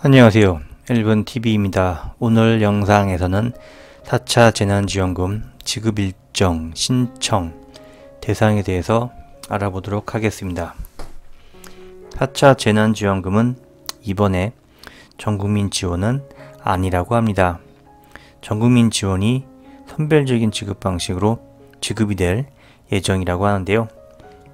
안녕하세요. 1번TV입니다. 오늘 영상에서는 4차 재난지원금 지급 일정 신청 대상에 대해서 알아보도록 하겠습니다. 4차 재난지원금은 이번에 전국민 지원은 아니라고 합니다. 전국민 지원이 선별적인 지급 방식으로 지급이 될 예정이라고 하는데요.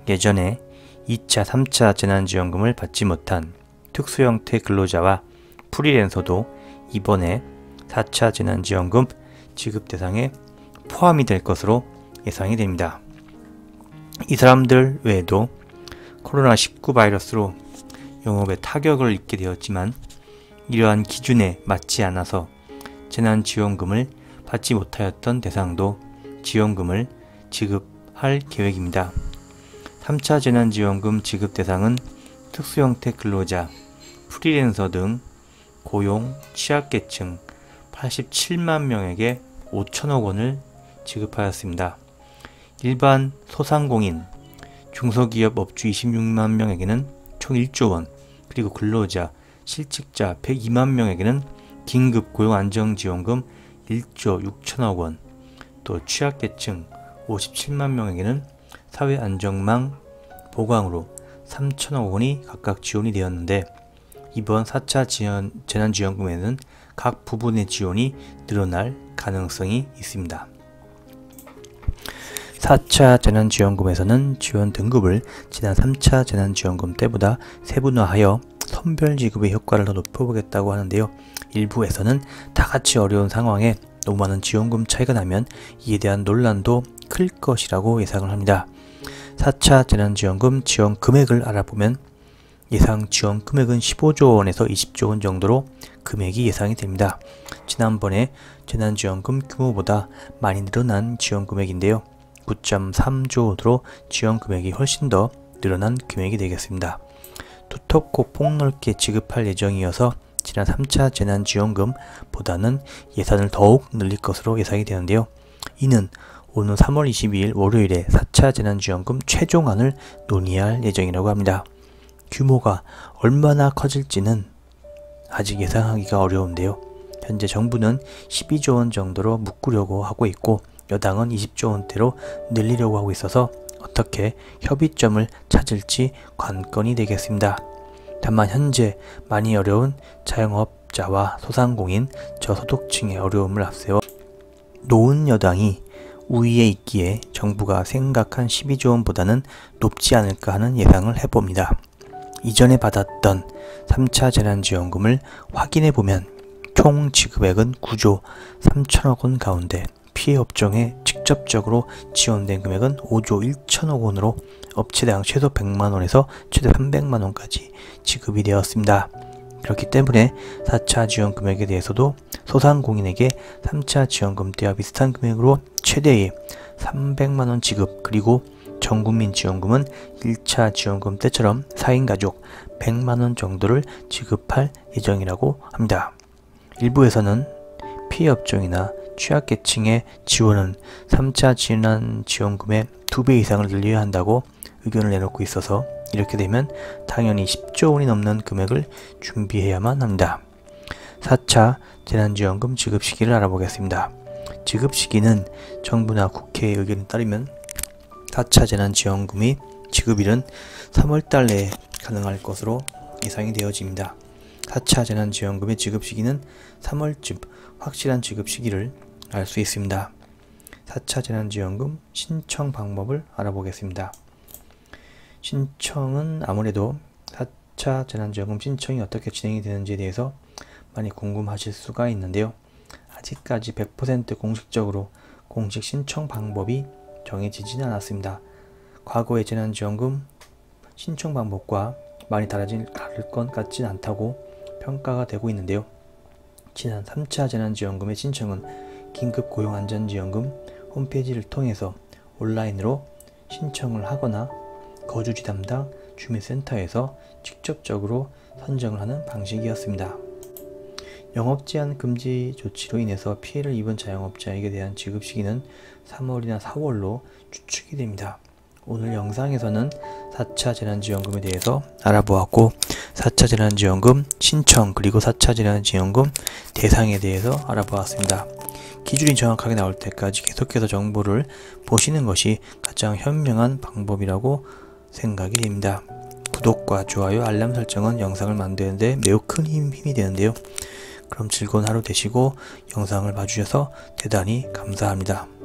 예전에 2차, 3차 재난지원금을 받지 못한 특수형태 근로자와 프리랜서도 이번에 4차 재난지원금 지급 대상에 포함이 될 것으로 예상이 됩니다. 이 사람들 외에도 코로나19 바이러스로 영업에 타격을 입게 되었지만 이러한 기준에 맞지 않아서 재난지원금을 받지 못하였던 대상도 지원금을 지급할 계획입니다. 3차 재난지원금 지급 대상은 특수형태 근로자, 프리랜서 등 고용, 취약계층 87만 명에게 5천억 원을 지급하였습니다. 일반 소상공인, 중소기업 업주 26만 명에게는 총 1조 원, 그리고 근로자, 실직자 102만 명에게는 긴급 고용안정지원금 1조 6천억 원, 또 취약계층 57만 명에게는 사회안정망 보강으로 3천억 원이 각각 지원이 되었는데 이번 4차 재난지원금에는 각 부분의 지원이 늘어날 가능성이 있습니다. 4차 재난지원금에서는 지원 등급을 지난 3차 재난지원금 때보다 세분화하여 선별지급의 효과를 더 높여보겠다고 하는데요. 일부에서는 다같이 어려운 상황에 너무 많은 지원금 차이가 나면 이에 대한 논란도 클 것이라고 예상을 합니다. 4차 재난지원금 지원 금액을 알아보면 예상 지원 금액은 15조 원에서 20조 원 정도로 금액이 예상이 됩니다. 지난번에 재난지원금 규모보다 많이 늘어난 지원 금액인데요. 9.3조 원으로 지원 금액이 훨씬 더 늘어난 금액이 되겠습니다. 두텁고 폭넓게 지급할 예정이어서 지난 3차 재난지원금보다는 예산을 더욱 늘릴 것으로 예상이 되는데요. 이는 오는 3월 22일 월요일에 4차 재난지원금 최종안을 논의할 예정이라고 합니다. 규모가 얼마나 커질지는 아직 예상하기가 어려운데요. 현재 정부는 12조 원 정도로 묶으려고 하고 있고 여당은 20조 원대로 늘리려고 하고 있어서 어떻게 협의점을 찾을지 관건이 되겠습니다. 다만 현재 많이 어려운 자영업자와 소상공인, 저소득층의 어려움을 앞세워 노은 여당이 우위에 있기에 정부가 생각한 12조 원보다는 높지 않을까 하는 예상을 해봅니다. 이전에 받았던 3차 재난지원금을 확인해보면 총 지급액은 9조 3천억 원 가운데 피해 업종에 직접적으로 지원된 금액은 5조 1천억 원으로 업체당 최소 100만 원에서 최대 300만 원까지 지급이 되었습니다. 그렇기 때문에 4차 지원 금액에 대해서도 소상공인에게 3차 지원금 때와 비슷한 금액으로 최대의 300만 원 지급, 그리고 전국민 지원금은 1차 지원금 때처럼 4인 가족 100만 원 정도를 지급할 예정이라고 합니다. 일부에서는 피해 업종이나 취약계층의 지원은 3차 재난지원금의 2배 이상을 늘려야 한다고 의견을 내놓고 있어서 이렇게 되면 당연히 10조 원이 넘는 금액을 준비해야만 합니다. 4차 재난지원금 지급 시기를 알아보겠습니다. 지급 시기는 정부나 국회의 의견에 따르면 4차 재난지원금의 지급일은 3월달 내에 가능할 것으로 예상이 되어집니다. 4차 재난지원금의 지급 시기는 3월쯤 확실한 지급 시기를 알 수 있습니다. 4차 재난지원금 신청 방법을 알아보겠습니다. 신청은 아무래도 4차 재난지원금 신청이 어떻게 진행이 되는지에 대해서 많이 궁금하실 수가 있는데요. 아직까지 100% 공식적으로 공식 신청 방법이 정해지지는 않았습니다. 과거의 재난지원금 신청 방법과 많이 다를 것 같진 않다고 평가가 되고 있는데요. 지난 3차 재난지원금의 신청은 긴급고용안전지원금 홈페이지를 통해서 온라인으로 신청을 하거나 거주지 담당 주민센터에서 직접적으로 선정을 하는 방식이었습니다. 영업제한 금지 조치로 인해서 피해를 입은 자영업자에게 대한 지급 시기는 3월이나 4월로 추측이 됩니다. 오늘 영상에서는 4차 재난지원금에 대해서 알아보았고 4차 재난지원금 신청 그리고 4차 재난지원금 대상에 대해서 알아보았습니다. 기준이 정확하게 나올 때까지 계속해서 정보를 보시는 것이 가장 현명한 방법이라고 생각이 됩니다. 구독과 좋아요, 알람 설정은 영상을 만드는데 매우 큰 힘이 되는데요. 그럼 즐거운 하루 되시고 영상을 봐주셔서 대단히 감사합니다.